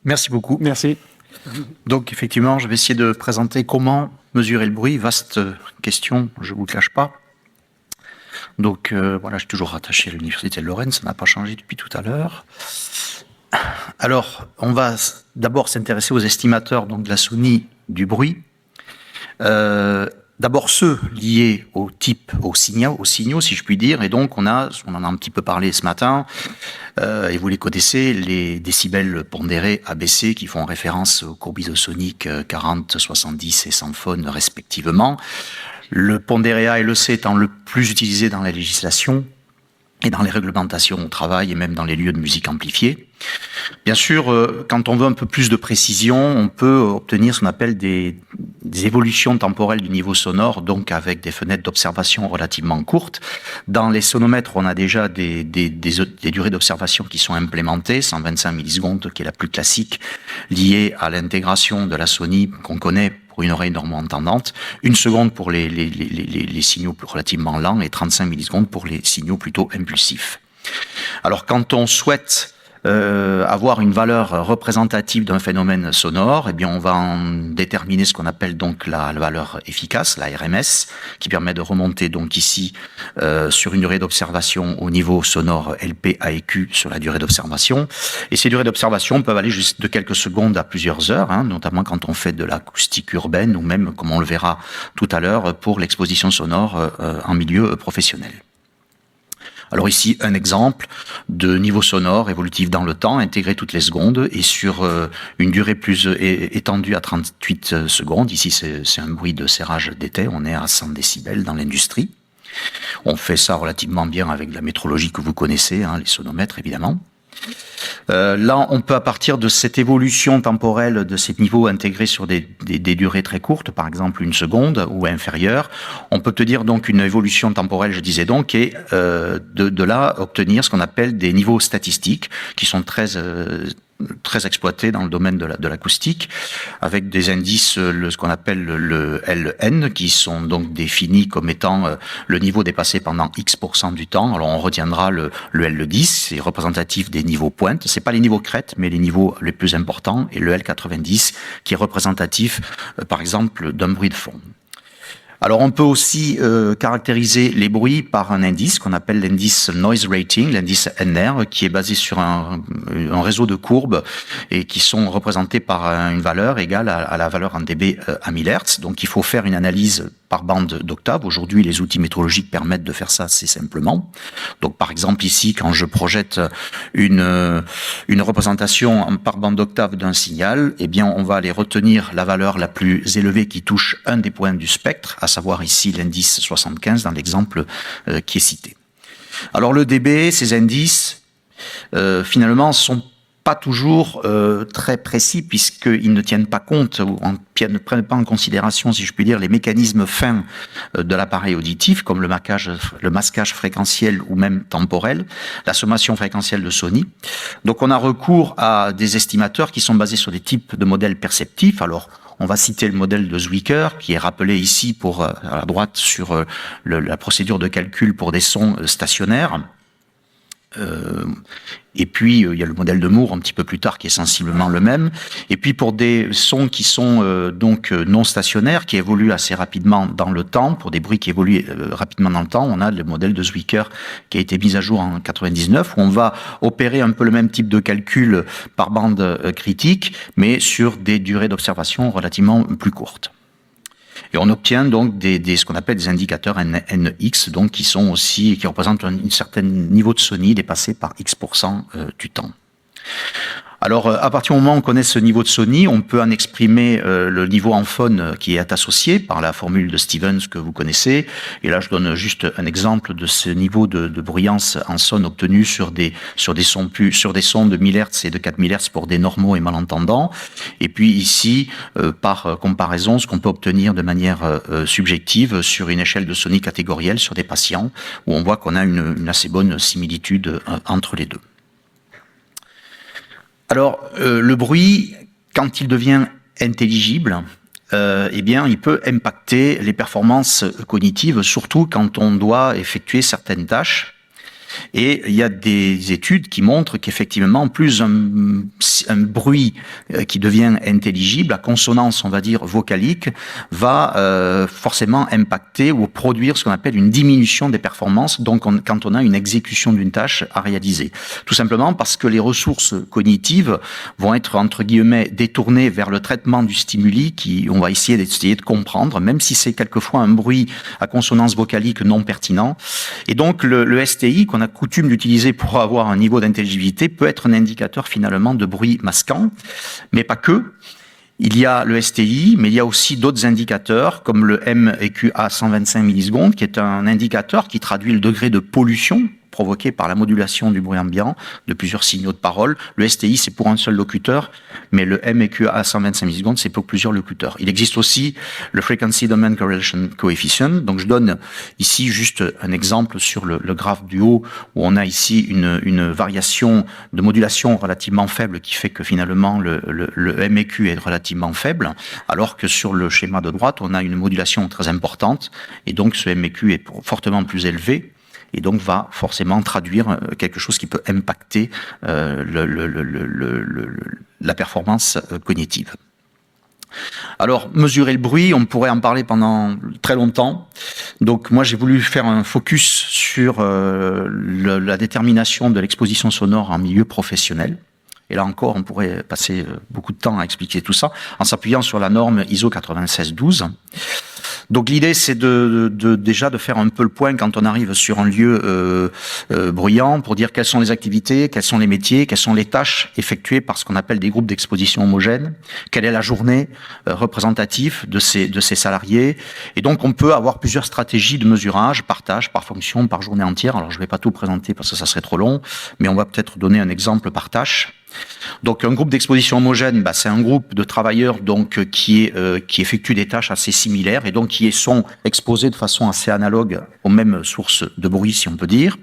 Merci beaucoup. Merci. Donc effectivement, je vais essayer de présenter comment mesurer le bruit. Vaste question, je ne vous le cache pas. Donc voilà, je suis toujours rattaché à l'Université de Lorraine, ça n'a pas changé depuis tout à l'heure. Alors, on va d'abord s'intéresser aux estimateurs donc, de la Sony du bruit. D'abord ceux liés au type, aux signaux, si je puis dire. Et donc, on en a un petit peu parlé ce matin, et vous les connaissez, les décibels pondérés ABC qui font référence aux courbes isosoniques 40, 70 et 100 phone respectivement. Le pondéré A et le C étant le plus utilisé dans la législation et dans les réglementations au travail et même dans les lieux de musique amplifiée. Bien sûr, quand on veut un peu plus de précision, on peut obtenir ce qu'on appelle des évolutions temporelles du niveau sonore, donc avec des fenêtres d'observation relativement courtes. Dans les sonomètres, on a déjà des durées d'observation qui sont implémentées, 125 millisecondes, qui est la plus classique, liée à l'intégration de la Sony qu'on connaît pour une oreille normo-entendante, 1 seconde pour les signaux relativement lents et 35 millisecondes pour les signaux plutôt impulsifs. Alors quand on souhaite avoir une valeur représentative d'un phénomène sonore, eh bien on va en déterminer ce qu'on appelle donc la valeur efficace, la RMS, qui permet de remonter donc ici sur une durée d'observation au niveau sonore LP, A et Q sur la durée d'observation. Et ces durées d'observation peuvent aller juste de quelques secondes à plusieurs heures, notamment quand on fait de l'acoustique urbaine ou même, comme on le verra tout à l'heure, pour l'exposition sonore en milieu professionnel. Alors ici, un exemple de niveau sonore évolutif dans le temps, intégré toutes les secondes et sur une durée plus étendue à 38 secondes. Ici, c'est un bruit de serrage d'été, on est à 100 décibels dans l'industrie. On fait ça relativement bien avec la métrologie que vous connaissez, les sonomètres évidemment. Là, on peut, à partir de cette évolution temporelle de ces niveaux intégrés sur des durées très courtes, par exemple 1 seconde ou inférieure, on peut obtenir donc une évolution temporelle, je disais donc, et de là obtenir ce qu'on appelle des niveaux statistiques qui sont très exploités dans le domaine de l'acoustique, avec des indices, ce qu'on appelle le LN, qui sont donc définis comme étant le niveau dépassé pendant X% du temps. Alors on retiendra le L10, c'est représentatif des niveaux pointes. C'est pas les niveaux crête, mais les niveaux les plus importants, et le L90, qui est représentatif, par exemple, d'un bruit de fond. Alors on peut aussi caractériser les bruits par un indice qu'on appelle l'indice Noise Rating, l'indice NR, qui est basé sur un réseau de courbes et qui sont représentées par une valeur égale à la valeur en dB à 1000 Hz. Donc il faut faire une analyse par bande d'octaves. Aujourd'hui, les outils métrologiques permettent de faire ça assez simplement. Donc par exemple ici, quand je projette une représentation par bande d'octave d'un signal, eh bien on va aller retenir la valeur la plus élevée qui touche un des points du spectre, à savoir ici l'indice 75 dans l'exemple qui est cité. Alors le dB, ces indices, finalement, sont pas toujours très précis puisqu'ils ne tiennent pas compte ou ne prennent pas en considération, si je puis dire, les mécanismes fins de l'appareil auditif, comme le masquage fréquentiel ou même temporel, la sommation fréquentielle de Sony. Donc on a recours à des estimateurs qui sont basés sur des types de modèles perceptifs. Alors on va citer le modèle de Zwicker, qui est rappelé ici à la droite sur la procédure de calcul pour des sons stationnaires. Et puis il y a le modèle de Moore un petit peu plus tard qui est sensiblement le même. Et puis pour des sons qui sont donc non stationnaires, qui évoluent assez rapidement dans le temps, pour des bruits qui évoluent rapidement dans le temps, on a le modèle de Zwicker qui a été mis à jour en 99, où on va opérer un peu le même type de calcul par bande critique, mais sur des durées d'observation relativement plus courtes. Et on obtient donc ce qu'on appelle des indicateurs NX, donc qui représentent un certain niveau de Sony dépassé par X% du temps. Alors, à partir du moment où on connaît ce niveau de Sony, on peut en exprimer le niveau en phone qui est associé par la formule de Stevens que vous connaissez. Et là, je donne juste un exemple de ce niveau de bruyance en son obtenu sur des sons de 1000 Hz et de 4000 Hz pour des normaux et malentendants. Et puis ici, par comparaison, ce qu'on peut obtenir de manière subjective sur une échelle de Sony catégorielle sur des patients, où on voit qu'on a une assez bonne similitude entre les deux. Alors, le bruit, quand il devient intelligible, eh bien, il peut impacter les performances cognitives, surtout quand on doit effectuer certaines tâches. Et il y a des études qui montrent qu'effectivement, plus un bruit qui devient intelligible, à consonance, on va dire, vocalique, va forcément impacter ou produire ce qu'on appelle une diminution des performances, donc quand on a une exécution d'une tâche à réaliser. Tout simplement parce que les ressources cognitives vont être, entre guillemets, détournées vers le traitement du stimuli qui, on va essayer de comprendre, même si c'est quelquefois un bruit à consonance vocalique non pertinent. Et donc, le STI, qu'on a coutume d'utiliser pour avoir un niveau d'intelligibilité, peut être un indicateur finalement de bruit masquant, mais pas que. Il y a le STI, mais il y a aussi d'autres indicateurs, comme le MEQ à 125 millisecondes, qui est un indicateur qui traduit le degré de pollution provoqué par la modulation du bruit ambiant de plusieurs signaux de parole. Le STI, c'est pour un seul locuteur, mais le MEQ à 125 millisecondes, c'est pour plusieurs locuteurs. Il existe aussi le Frequency Domain Correlation Coefficient. Donc, je donne ici juste un exemple sur le graphe du haut, où on a ici une variation de modulation relativement faible qui fait que finalement, le MEQ est relativement faible, alors que sur le schéma de droite, on a une modulation très importante, et donc ce MEQ est fortement plus élevé, et donc va forcément traduire quelque chose qui peut impacter la performance cognitive. Alors, mesurer le bruit, on pourrait en parler pendant très longtemps. Donc, moi, j'ai voulu faire un focus sur la détermination de l'exposition sonore en milieu professionnel. Et là encore, on pourrait passer beaucoup de temps à expliquer tout ça en s'appuyant sur la norme ISO 9612. Donc l'idée, c'est déjà de faire un peu le point quand on arrive sur un lieu bruyant pour dire quelles sont les activités, quels sont les métiers, quelles sont les tâches effectuées par ce qu'on appelle des groupes d'exposition homogènes, quelle est la journée représentative de ces salariés. Et donc on peut avoir plusieurs stratégies de mesurage, par tâche, par fonction, par journée entière. Alors je ne vais pas tout présenter parce que ça serait trop long, mais on va peut-être donner un exemple par tâche. Donc un groupe d'exposition homogène, c'est un groupe de travailleurs donc qui effectuent des tâches assez similaires et donc qui sont exposés de façon assez analogue aux mêmes sources de bruit, si on peut dire.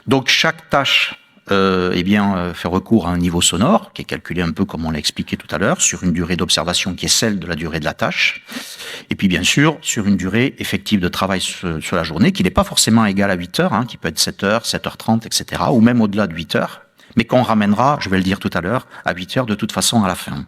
Donc chaque tâche fait recours à un niveau sonore qui est calculé un peu comme on l'a expliqué tout à l'heure sur une durée d'observation qui est celle de la durée de la tâche et puis bien sûr sur une durée effective de travail sur la journée qui n'est pas forcément égale à 8 heures, qui peut être 7 heures, 7h30, etc. ou même au-delà de 8 heures. Mais qu'on ramènera, je vais le dire tout à l'heure, à 8 heures de toute façon à la fin.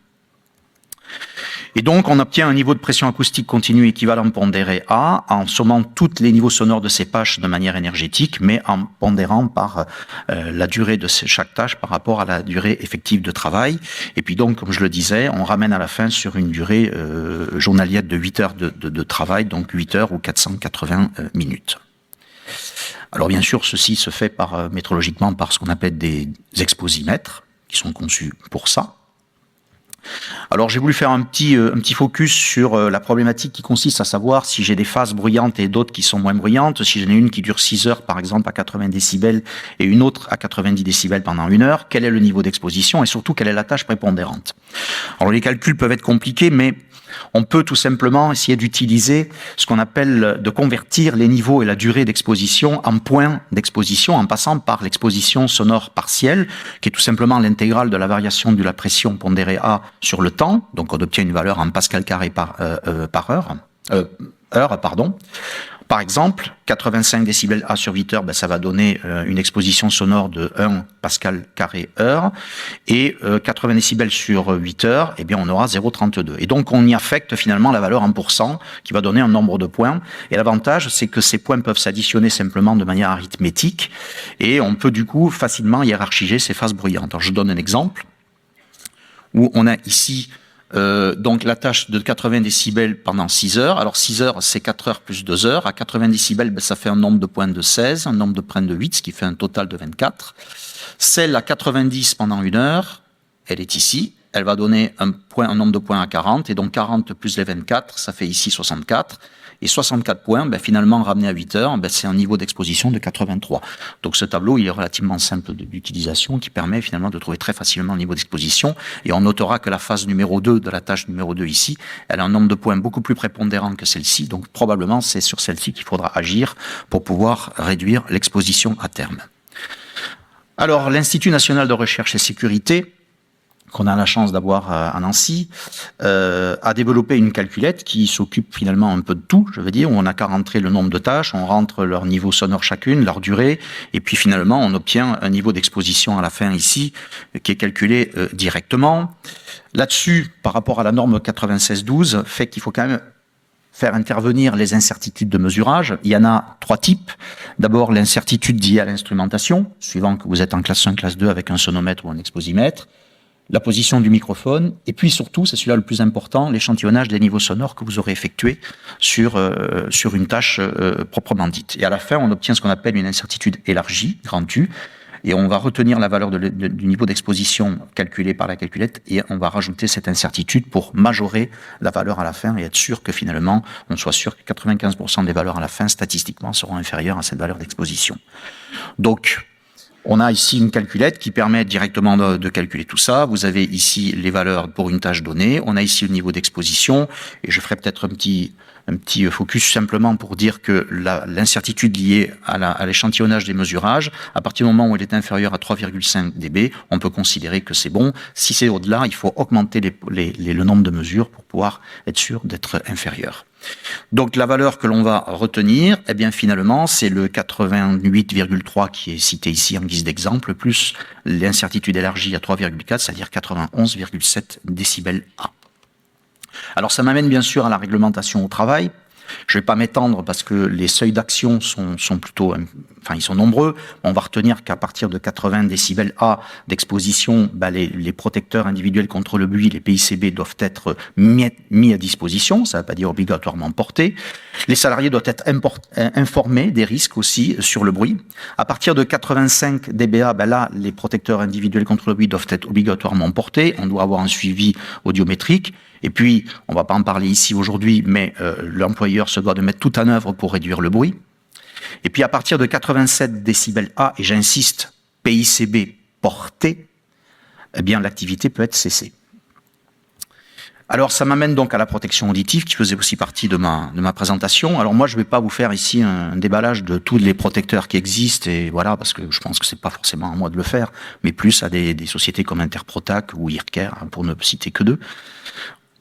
Et donc, on obtient un niveau de pression acoustique continue équivalent pondéré A en sommant tous les niveaux sonores de ces tâches de manière énergétique, mais en pondérant par la durée de chaque tâche par rapport à la durée effective de travail. Et puis donc, comme je le disais, on ramène à la fin sur une durée journalière de 8 heures de travail, donc 8 heures ou 480 minutes. Alors bien sûr, ceci se fait métrologiquement par ce qu'on appelle des exposimètres, qui sont conçus pour ça. Alors j'ai voulu faire un petit focus sur la problématique qui consiste à savoir si j'ai des phases bruyantes et d'autres qui sont moins bruyantes, si j'en ai une qui dure 6 heures par exemple à 80 décibels et une autre à 90 décibels pendant 1 heure, quel est le niveau d'exposition et surtout quelle est la tâche prépondérante. Alors les calculs peuvent être compliqués, mais on peut tout simplement essayer d'utiliser ce qu'on appelle de convertir les niveaux et la durée d'exposition en points d'exposition en passant par l'exposition sonore partielle, qui est tout simplement l'intégrale de la variation de la pression pondérée A sur le temps. Donc on obtient une valeur en pascal carré par heure. Par exemple, 85 décibels A sur 8 heures, ça va donner une exposition sonore de 1 pascal carré heure. Et 80 décibels sur 8 heures, on aura 0,32. Et donc, on y affecte finalement la valeur en pourcent, qui va donner un nombre de points. Et l'avantage, c'est que ces points peuvent s'additionner simplement de manière arithmétique. Et on peut du coup facilement hiérarchiser ces phases bruyantes. Alors, je donne un exemple où on a ici donc la tâche de 80 décibels pendant 6 heures. Alors 6 heures, c'est 4 heures plus 2 heures. À 80 décibels, ça fait un nombre de points de 16, un nombre de points de 8, ce qui fait un total de 24. Celle à 90 pendant 1 heure, elle est ici. Elle va donner un nombre de points à 40. Et donc 40 plus les 24, ça fait ici 64. Et 64 points, finalement, ramenés à 8 heures, c'est un niveau d'exposition de 83. Donc ce tableau, il est relativement simple d'utilisation, qui permet finalement de trouver très facilement le niveau d'exposition. Et on notera que la phase numéro 2 de la tâche numéro 2 ici, elle a un nombre de points beaucoup plus prépondérant que celle-ci. Donc probablement, c'est sur celle-ci qu'il faudra agir pour pouvoir réduire l'exposition à terme. Alors, l'Institut national de recherche et sécurité qu'on a la chance d'avoir à Nancy, a développé une calculette qui s'occupe finalement un peu de tout, je veux dire, où on n'a qu'à rentrer le nombre de tâches, on rentre leur niveau sonore chacune, leur durée, et puis finalement on obtient un niveau d'exposition à la fin ici, qui est calculé directement. Là-dessus, par rapport à la norme 9612, fait qu'il faut quand même faire intervenir les incertitudes de mesurage. Il y en a 3 types. D'abord, l'incertitude liée à l'instrumentation, suivant que vous êtes en classe 1, classe 2 avec un sonomètre ou un exposimètre, la position du microphone, et puis surtout, c'est celui-là le plus important, l'échantillonnage des niveaux sonores que vous aurez effectué sur une tâche proprement dite. Et à la fin, on obtient ce qu'on appelle une incertitude élargie, grand U, et on va retenir la valeur du niveau d'exposition calculé par la calculette et on va rajouter cette incertitude pour majorer la valeur à la fin et être sûr que finalement, on soit sûr que 95% des valeurs à la fin, statistiquement, seront inférieures à cette valeur d'exposition. Donc, on a ici une calculette qui permet directement de calculer tout ça. Vous avez ici les valeurs pour une tâche donnée. On a ici le niveau d'exposition. Et je ferai peut-être un petit focus simplement pour dire que l'incertitude liée à l'échantillonnage des mesurages, à partir du moment où elle est inférieure à 3,5 dB, on peut considérer que c'est bon. Si c'est au-delà, il faut augmenter le nombre de mesures pour pouvoir être sûr d'être inférieur. Donc la valeur que l'on va retenir, eh bien finalement, c'est le 88,3 qui est cité ici en guise d'exemple, plus l'incertitude élargie à 3,4, c'est-à-dire 91,7 décibels A. Alors ça m'amène bien sûr à la réglementation au travail. Je ne vais pas m'étendre parce que les seuils d'action sont plutôt, ils sont nombreux. On va retenir qu'à partir de 80 décibels A d'exposition, les protecteurs individuels contre le bruit, les PICB, doivent être mis à disposition. Ça ne veut pas dire obligatoirement portés. Les salariés doivent être informés des risques aussi sur le bruit. À partir de 85 dBA, là, les protecteurs individuels contre le bruit doivent être obligatoirement portés. On doit avoir un suivi audiométrique. Et puis, on ne va pas en parler ici aujourd'hui, mais l'employeur se doit de mettre tout en œuvre pour réduire le bruit. Et puis, à partir de 87 décibels A, et j'insiste, PICB porté, eh bien, l'activité peut être cessée. Alors, ça m'amène donc à la protection auditive, qui faisait aussi partie de ma présentation. Alors, moi, je ne vais pas vous faire ici un déballage de tous les protecteurs qui existent, et voilà, parce que je pense que c'est pas forcément à moi de le faire, mais plus à des sociétés comme Interprotac ou Earcare, pour ne citer que 2.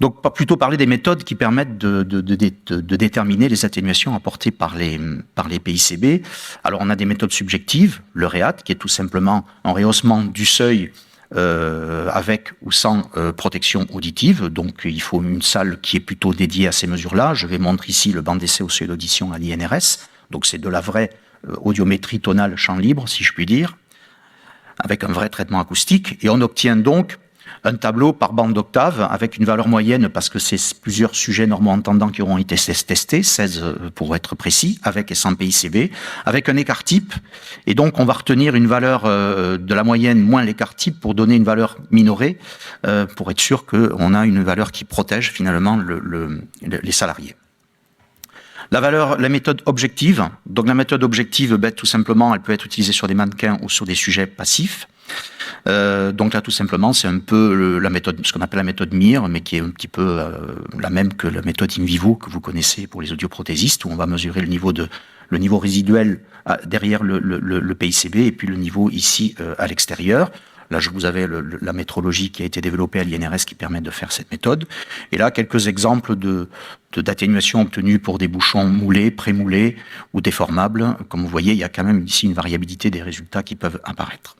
Donc, plutôt parler des méthodes qui permettent de déterminer les atténuations apportées par les PICB. Alors, on a des méthodes subjectives, le REAT, qui est tout simplement un rehaussement du seuil avec ou sans protection auditive. Donc, il faut une salle qui est plutôt dédiée à ces mesures-là. Je vais montrer ici le banc d'essai au seuil d'audition à l'INRS. Donc, c'est de la vraie audiométrie tonale champ libre, si je puis dire, avec un vrai traitement acoustique. Et on obtient donc un tableau par bande d'octave avec une valeur moyenne, parce que c'est plusieurs sujets normaux-entendants qui auront été testés, 16 pour être précis, avec et sans PICB, avec un écart type. Et donc, on va retenir une valeur de la moyenne moins l'écart type pour donner une valeur minorée, pour être sûr qu'on a une valeur qui protège finalement les salariés. La méthode objective. Donc, la méthode objective, tout simplement, elle peut être utilisée sur des mannequins ou sur des sujets passifs. Donc là, tout simplement, c'est un peu la méthode, ce qu'on appelle la méthode MIR, mais qui est un petit peu la même que la méthode in vivo que vous connaissez pour les audioprothésistes, où on va mesurer le niveau résiduel derrière le PICB et puis le niveau ici à l'extérieur. Là, vous avez la métrologie qui a été développée à l'INRS qui permet de faire cette méthode. Et là, quelques exemples d'atténuation obtenue pour des bouchons moulés, prémoulés ou déformables. Comme vous voyez, il y a quand même ici une variabilité des résultats qui peuvent apparaître.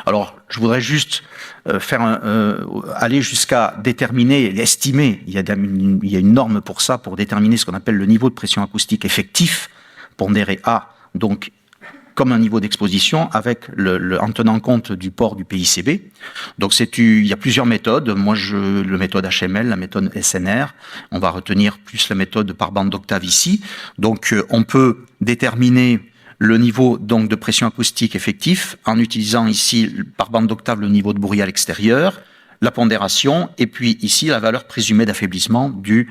Alors, je voudrais juste aller jusqu'à déterminer, estimer, il y a une norme pour ça, pour déterminer ce qu'on appelle le niveau de pression acoustique effectif, pondéré A, donc comme un niveau d'exposition, en tenant compte du port du PICB. Donc il y a plusieurs méthodes. Moi, la méthode HML, la méthode SNR. On va retenir plus la méthode par bande d'octave ici. Donc, on peut déterminer le niveau donc de pression acoustique effectif en utilisant ici par bande d'octave le niveau de bruit à l'extérieur, la pondération et puis ici la valeur présumée d'affaiblissement du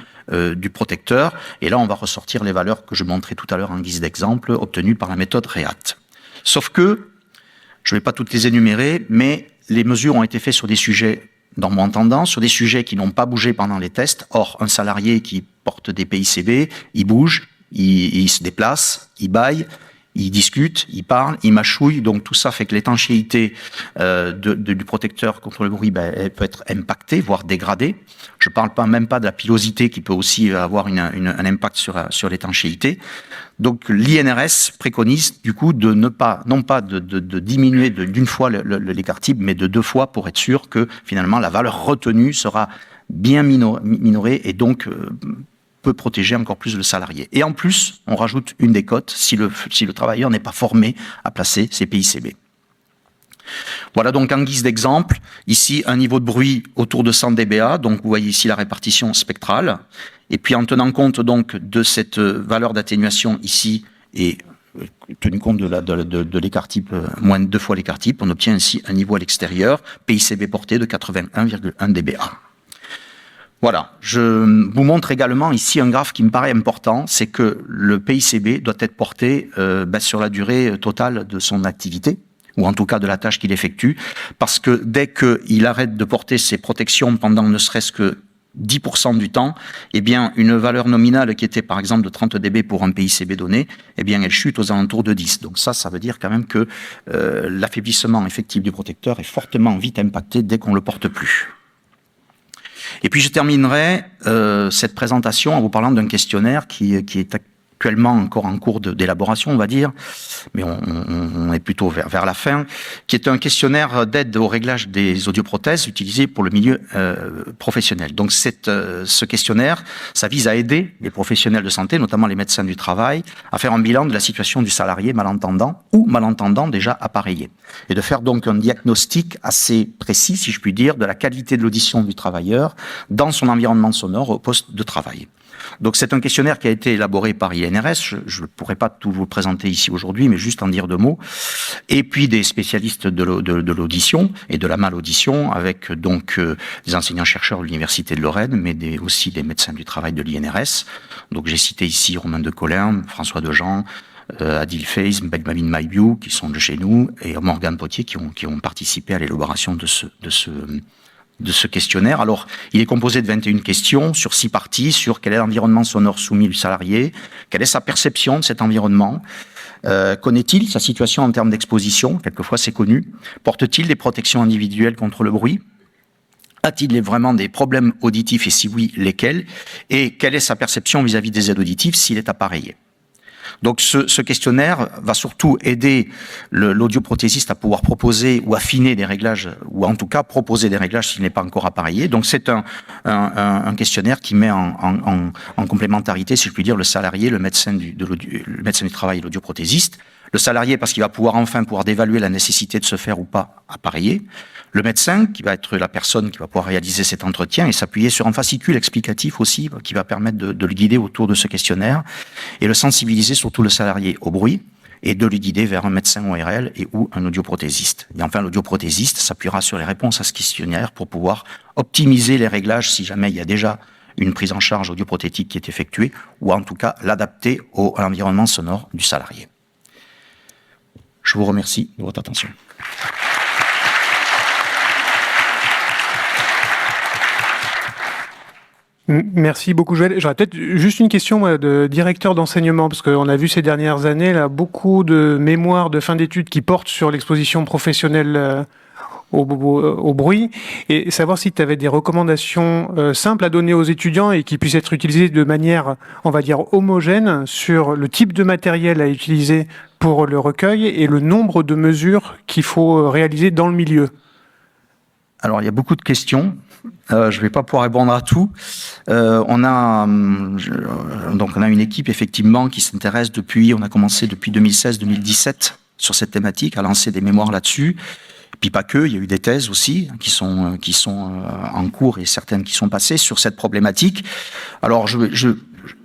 protecteur. Et là, on va ressortir les valeurs que je montrais tout à l'heure en guise d'exemple obtenues par la méthode REAT. Sauf que, je ne vais pas toutes les énumérer, mais les mesures ont été faites sur des sujets normaux-entendants, sur des sujets qui n'ont pas bougé pendant les tests. Or, un salarié qui porte des PICB, il bouge, il se déplace, il bâille, ils discutent, ils parlent, ils mâchouillent, donc tout ça fait que l'étanchéité du protecteur contre le bruit, elle peut être impactée, voire dégradée. Je parle même pas de la pilosité qui peut aussi avoir un impact sur l'étanchéité. Donc l'INRS préconise du coup de non pas de diminuer d'une fois l'écart type, mais de 2 fois pour être sûr que finalement la valeur retenue sera bien minorée et donc peut protéger encore plus le salarié. Et en plus, on rajoute une décote si le travailleur n'est pas formé à placer ses PICB. Voilà donc en guise d'exemple, ici un niveau de bruit autour de 100 dBA, donc vous voyez ici la répartition spectrale, et puis en tenant compte donc de cette valeur d'atténuation ici, et tenu compte de l'écart type, moins de 2 fois l'écart type, on obtient ainsi un niveau à l'extérieur, PICB porté de 81,1 dBA. Voilà, je vous montre également ici un graphe qui me paraît important, c'est que le PICB doit être porté sur la durée totale de son activité, ou en tout cas de la tâche qu'il effectue, parce que dès qu'il arrête de porter ses protections pendant ne serait-ce que 10% du temps, eh bien, une valeur nominale qui était par exemple de 30 dB pour un PICB donné, eh bien, elle chute aux alentours de 10. Donc ça veut dire quand même que l'affaiblissement effectif du protecteur est fortement vite impacté dès qu'on ne le porte plus. Et puis je terminerai cette présentation en vous parlant d'un questionnaire qui est actuellement encore en cours d'élaboration, on va dire, mais on est plutôt vers la fin, qui est un questionnaire d'aide au réglage des audioprothèses utilisé pour le milieu professionnel. Donc ce questionnaire, ça vise à aider les professionnels de santé, notamment les médecins du travail, à faire un bilan de la situation du salarié malentendant ou malentendant déjà appareillé, et de faire donc un diagnostic assez précis, si je puis dire, de la qualité de l'audition du travailleur dans son environnement sonore au poste de travail. Donc c'est un questionnaire qui a été élaboré par INRS, je ne pourrais pas tout vous le présenter ici aujourd'hui, mais juste en dire 2 mots, et puis des spécialistes de l'audition et de la malaudition, avec donc des enseignants-chercheurs de l'Université de Lorraine, mais aussi des médecins du travail de l'INRS. Donc j'ai cité ici Romain de Colin, François Dejean, Adil Feiz, Begmamine Maïbiou, qui sont de chez nous, et Morgane Potier, qui ont participé à l'élaboration de ce questionnaire. Alors, il est composé de 21 questions sur 6 parties, sur quel est l'environnement sonore soumis du salarié, quelle est sa perception de cet environnement, connaît-il sa situation en termes d'exposition, quelquefois c'est connu, porte-t-il des protections individuelles contre le bruit, a-t-il vraiment des problèmes auditifs et si oui, lesquels, et quelle est sa perception vis-à-vis des aides auditives s'il est appareillé. Donc ce questionnaire va surtout aider l'audioprothésiste à pouvoir proposer ou affiner des réglages, ou en tout cas proposer des réglages s'il n'est pas encore appareillé. Donc c'est un questionnaire qui met en complémentarité, si je puis dire, le salarié, le médecin du travail et l'audioprothésiste. Le salarié parce qu'il va pouvoir d'évaluer la nécessité de se faire ou pas appareiller. Le médecin, qui va être la personne qui va pouvoir réaliser cet entretien et s'appuyer sur un fascicule explicatif aussi, qui va permettre de le guider autour de ce questionnaire, et le sensibiliser surtout le salarié au bruit, et de le guider vers un médecin ORL et ou un audioprothésiste. Et enfin, l'audioprothésiste s'appuiera sur les réponses à ce questionnaire pour pouvoir optimiser les réglages si jamais il y a déjà une prise en charge audioprothétique qui est effectuée, ou en tout cas l'adapter à l'environnement sonore du salarié. Je vous remercie de votre attention. Merci beaucoup, Joël. J'aurais peut-être juste une question de directeur d'enseignement, parce qu'on a vu ces dernières années là, beaucoup de mémoires de fin d'études qui portent sur l'exposition professionnelle au bruit, et savoir si tu avais des recommandations simples à donner aux étudiants et qui puissent être utilisées de manière, on va dire, homogène sur le type de matériel à utiliser pour le recueil et le nombre de mesures qu'il faut réaliser dans le milieu. Alors, il y a beaucoup de questions. Je ne vais pas pouvoir répondre à tout. On a une équipe effectivement qui s'intéresse on a commencé depuis 2016-2017 sur cette thématique, à lancer des mémoires là-dessus. Et puis pas que, il y a eu des thèses aussi qui sont en cours et certaines qui sont passées sur cette problématique. Alors,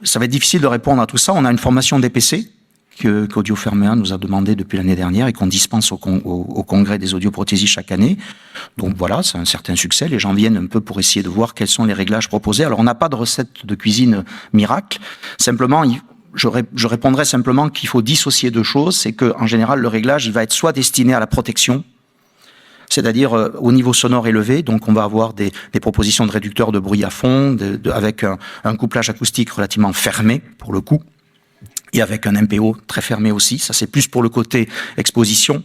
ça va être difficile de répondre à tout ça. On a une formation DPC qu'Audio Ferméa nous a demandé depuis l'année dernière et qu'on dispense au congrès des audioprothésistes chaque année. Donc voilà, c'est un certain succès. Les gens viennent un peu pour essayer de voir quels sont les réglages proposés. Alors on n'a pas de recette de cuisine miracle. Simplement, je répondrai simplement qu'il faut dissocier 2 choses. C'est qu'en général, le réglage, il va être soit destiné à la protection, c'est-à-dire au niveau sonore élevé. Donc on va avoir des propositions de réducteurs de bruit à fond, avec un couplage acoustique relativement fermé pour le coup. et avec un MPO très fermé aussi. Ça, c'est plus pour le côté exposition.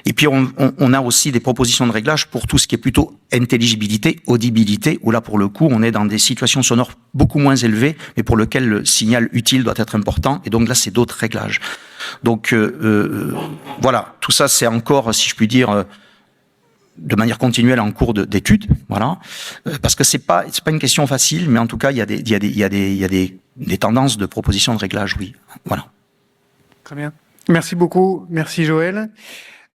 Et puis, on a aussi des propositions de réglage pour tout ce qui est plutôt intelligibilité, audibilité, où là, pour le coup, on est dans des situations sonores beaucoup moins élevées, mais pour lesquelles le signal utile doit être important. Et donc là, c'est d'autres réglages. Donc, voilà. Tout ça, c'est encore, si je puis dire, de manière continuelle en cours d'étude, voilà, parce que c'est pas une question facile, mais en tout cas il y a des tendances de propositions de réglage, oui, voilà. Très bien. Merci beaucoup, merci Joël.